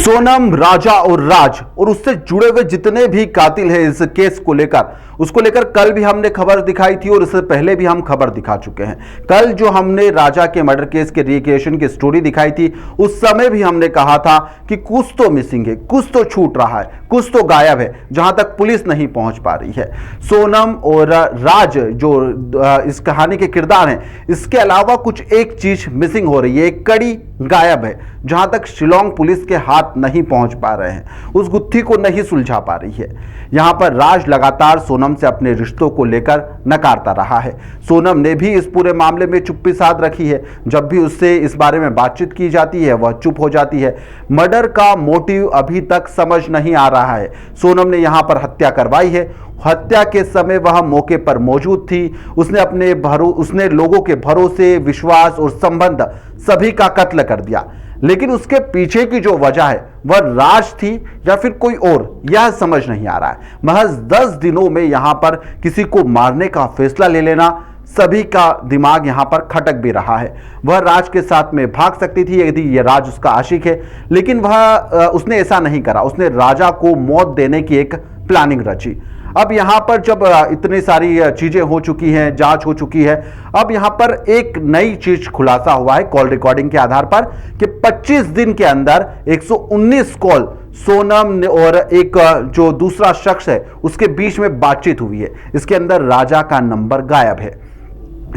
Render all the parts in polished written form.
सोनम, राजा और राज और उससे जुड़े हुए जितने भी कातिल हैं इस केस को लेकर, उसको लेकर कल भी हमने खबर दिखाई थी और इससे पहले भी हम खबर दिखा चुके हैं। कल जो हमने राजा के मर्डर केस के रिक्रिएशन की स्टोरी दिखाई थी, उस समय भी हमने कहा था कि कुछ तो मिसिंग है, कुछ तो छूट रहा है, कुछ तो गायब है, जहां तक पुलिस नहीं पहुंच पा रही है। सोनम और राज जो इस कहानी के किरदार हैं, इसके अलावा कुछ एक चीज मिसिंग हो रही है, एक कड़ी गायब है, जहां तक शिलोंग पुलिस के हाथ नहीं पहुंच पा रहे हैं, उस गुत्थी को नहीं सुलझा पा रही है। यहां पर राज लगातार सोनम से अपने रिश्तों को लेकर नकारता रहा है। सोनम ने भी इस पूरे मामले में चुप्पी साध रखी है। जब भी उससे इस बारे में बातचीत की जाती है वह चुप हो जाती है। मर्डर का मोटिव अभी तक समझ नहीं आ रहा है। सोनम ने यहां पर हत्या करवाई है, हत्या के समय वह मौके पर मौजूद थी। उसने लोगों के भरोसे, विश्वास और संबंध सभी का कत्ल कर दिया। लेकिन उसके पीछे की जो वजह है वह राज थी या फिर कोई और, यह समझ नहीं आ रहा है। महज 10 दिनों में यहां पर किसी को मारने का फैसला ले लेना, सभी का दिमाग यहां पर खटक भी रहा है। वह राज के साथ में भाग सकती थी यदि यह राज उसका आशिक है, लेकिन उसने ऐसा नहीं करा। उसने राजा को मौत देने की एक प्लानिंग रची। अब यहां पर जब इतनी सारी चीजें हो चुकी हैं, जांच हो चुकी है, अब यहां पर एक नई चीज खुलासा हुआ है कॉल रिकॉर्डिंग के आधार पर कि 25 दिन के अंदर 119 कॉल सोनम और एक जो दूसरा शख्स है उसके बीच में बातचीत हुई है। इसके अंदर राजा का नंबर गायब है,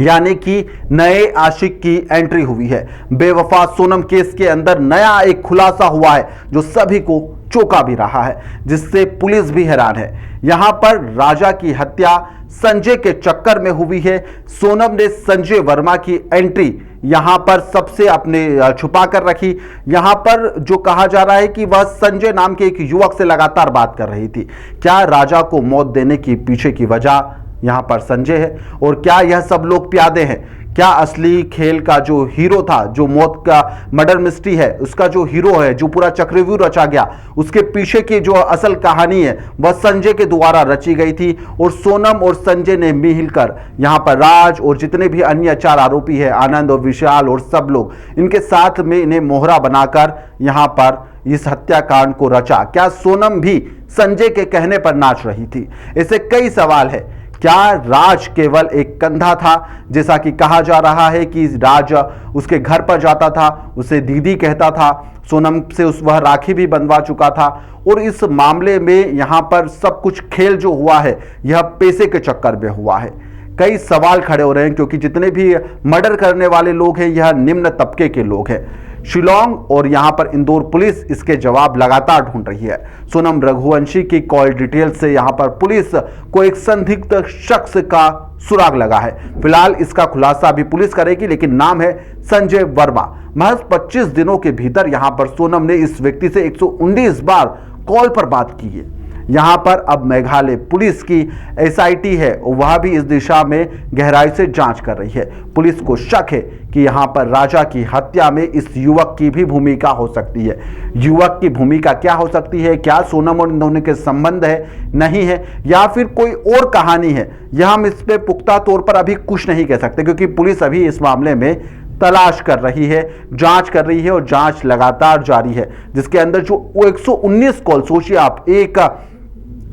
यानी कि नए आशिक की एंट्री हुई है। बेवफा सोनम केस के अंदर नया एक खुलासा हुआ है जो सभी को चौंका भी रहा है, जिससे पुलिस भी हैरान है। यहां पर राजा की हत्या संजय के चक्कर में हुई है। सोनम ने संजय वर्मा की एंट्री यहां पर सबसे अपने छुपा कर रखी। यहां पर जो कहा जा रहा है कि वह संजय नाम के एक युवक से लगातार बात कर रही थी। क्या राजा को मौत देने की पीछे की वजह यहां पर संजय है? और क्या यह सब लोग प्यादे हैं? क्या असली खेल का जो हीरो था, जो मौत का मर्डर मिस्ट्री है, उसका जो हीरो है, जो पूरा चक्रव्यूह रचा गया, उसके पीछे की जो असल कहानी है वह संजय के द्वारा रची गई थी। और सोनम और संजय ने मिलकर यहां पर राज और जितने भी अन्य 4 आरोपी है, आनंद और विशाल और सब लोग, इनके साथ में इन्हें मोहरा बनाकर यहां पर इस हत्याकांड को रचा। क्या सोनम भी संजय के कहने पर नाच रही थी? ऐसे कई सवाल है। क्या राज केवल एक कंधा था, जैसा कि कहा जा रहा है कि राज उसके घर पर जाता था, उसे दीदी कहता था, सोनम से वह राखी भी बंधवा चुका था। और इस मामले में यहां पर सब कुछ खेल जो हुआ है यह पैसे के चक्कर में हुआ है। कई सवाल खड़े हो रहे हैं क्योंकि जितने भी मर्डर करने वाले लोग हैं यह निम्न तबके के लोग हैं। शिलोंग और यहां पर इंदौर पुलिस इसके जवाब लगातार ढूंढ रही है। सोनम रघुवंशी की कॉल डिटेल से यहां पर पुलिस को एक संदिग्ध शख्स का सुराग लगा है। फिलहाल इसका खुलासा भी पुलिस करेगी, लेकिन नाम है संजय वर्मा। महज 25 दिनों के भीतर यहां पर सोनम ने इस व्यक्ति से 119 बार कॉल पर बात की है। यहां पर अब मेघालय पुलिस की एसआईटी है और वह भी इस दिशा में गहराई से जांच कर रही है। पुलिस को शक है कि यहां पर राजा की हत्या में इस युवक की भी भूमिका हो सकती है। युवक की भूमिका क्या हो सकती है? क्या सोनम और इन दोनों के संबंध है, नहीं है, या फिर कोई और कहानी है? यह हम इस पे पुख्ता तौर पर अभी कुछ नहीं कह सकते, क्योंकि पुलिस अभी इस मामले में तलाश कर रही है, जांच कर रही है और जांच लगातार जारी है। जिसके अंदर जो 119 कॉल, सोचिए आप, एक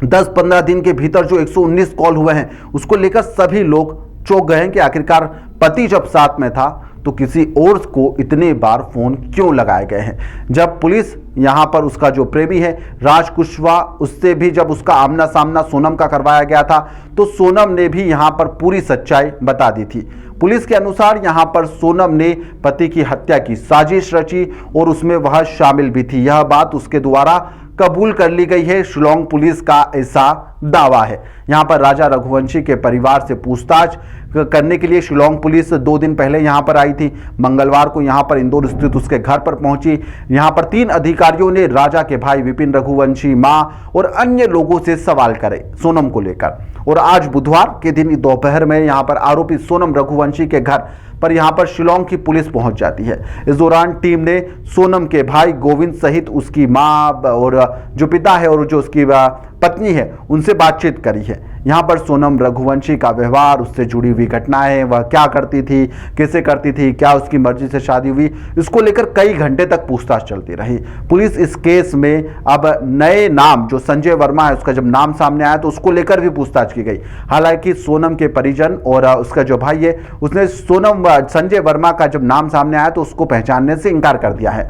10-15 दिन के भीतर जो 119 कॉल हुए हैं उसको लेकर सभी लोग चौंक गए हैं कि आखिरकार पति जब साथ में था तो किसी और को इतने बार फोन क्यों लगाए गए हैं। जब पुलिस यहां पर उसका जो प्रेमी है राज कुशवाहा, उससे भी जब उसका आमना सामना सोनम का करवाया गया था तो सोनम ने भी यहां पर पूरी सच्चाई बता दी थी। पुलिस के अनुसार यहां पर सोनम ने पति की हत्या की साजिश रची और उसमें वह शामिल भी थी। यह बात उसके द्वारा कबूल कर ली गई है। शिलोंग पुलिस का ऐसा दावा है। यहां पर राजा रघुवंशी के परिवार से पूछताछ करने के लिए शिलोंग पुलिस 2 दिन पहले यहां पर आई थी। मंगलवार को यहां पर इंदौर स्थित उसके घर पर पहुंची। यहां पर 3 अधिकारियों ने राजा के भाई विपिन रघुवंशी, मां और अन्य लोगों से सवाल करे सोनम को लेकर। और आज बुधवार के दिन दोपहर में यहां पर आरोपी सोनम रघुवंशी के घर पर यहां पर शिलोंग की पुलिस पहुंच जाती है। इस दौरान टीम ने सोनम के भाई गोविंद सहित उसकी मां और जो पिता है और जो उसकी पत्नी है उनसे बातचीत करी है। यहाँ पर सोनम रघुवंशी का व्यवहार, उससे जुड़ी हुई घटनाएं, वह क्या करती थी, कैसे करती थी, क्या उसकी मर्जी से शादी हुई, इसको लेकर कई घंटे तक पूछताछ चलती रही। पुलिस इस केस में अब नए नाम जो संजय वर्मा है उसका जब नाम सामने आया तो उसको लेकर भी पूछताछ की गई। हालांकि सोनम के परिजन और उसका जो भाई है उसने संजय वर्मा का जब नाम सामने आया तो उसको पहचानने से इनकार कर दिया है।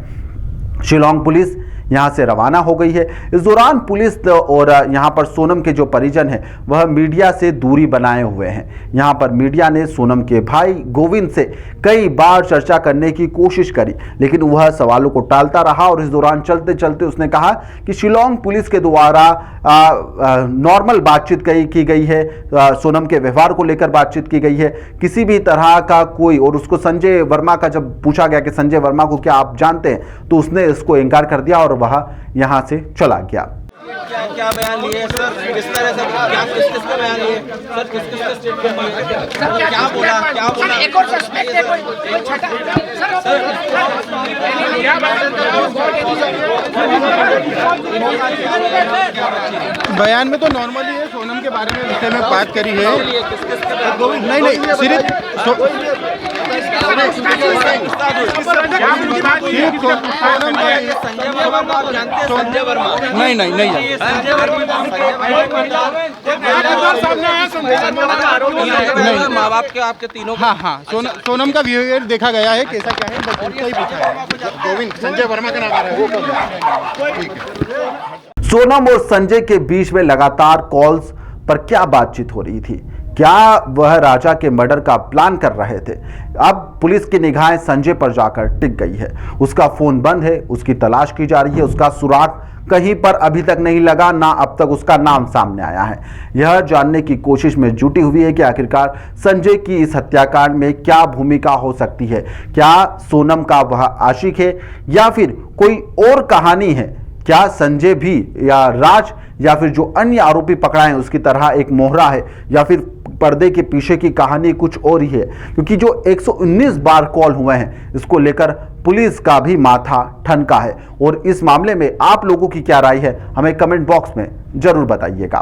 शिलोंग पुलिस यहां से रवाना हो गई है। इस दौरान पुलिस और यहां पर सोनम के जो परिजन हैं वह मीडिया से दूरी बनाए हुए हैं। यहां पर मीडिया ने सोनम के भाई गोविंद से कई बार चर्चा करने की कोशिश करी लेकिन वह सवालों को टालता रहा और इस दौरान चलते चलते उसने कहा कि शिलोंग पुलिस के द्वारा नॉर्मल बातचीत की गई है, सोनम के व्यवहार को लेकर बातचीत की गई है, किसी भी तरह का कोई, और उसको संजय वर्मा का जब पूछा गया कि संजय वर्मा को क्या आप जानते हैं तो उसने इसको इनकार कर दिया और वह यहां से चला गया। क्या बयान लिए सर, किस तरह से किसका बयान लिए सर, किसका स्टेटमेंट लिए सर, क्या बोला एक और सस्पेक्ट है कोई छठा सर बयान में तो नॉर्मली है, सोनम के बारे में विषय में बात करी है। नहीं सिर्फ संजय वर्मा नहीं माँ बाप के आपके तीनों। हाँ सोनम का बिहेवियर देखा गया है, कैसा क्या है बस उसका ही पूछा है। गोविंद संजय वर्मा का नाम आ रहा है। सोनम और संजय के बीच में लगातार कॉल्स पर क्या बातचीत हो रही थी? क्या वह राजा के मर्डर का प्लान कर रहे थे? अब पुलिस की निगाहें संजय पर जाकर टिक गई है। उसका फोन बंद है, उसकी तलाश की जा रही है, उसका सुराग कहीं पर अभी तक नहीं लगा, ना अब तक उसका नाम सामने आया है। यह जानने की कोशिश में जुटी हुई है कि आखिरकार संजय की इस हत्याकांड में क्या भूमिका हो सकती है। क्या सोनम का वह आशिक है या फिर कोई और कहानी है? क्या संजय भी या राज या फिर जो अन्य आरोपी पकड़ाए हैं उसकी तरह एक मोहरा है या फिर पर्दे के पीछे की कहानी कुछ और ही है? क्योंकि जो 119 बार कॉल हुए हैं इसको लेकर पुलिस का भी माथा ठनका है। और इस मामले में आप लोगों की क्या राय है हमें कमेंट बॉक्स में जरूर बताइएगा।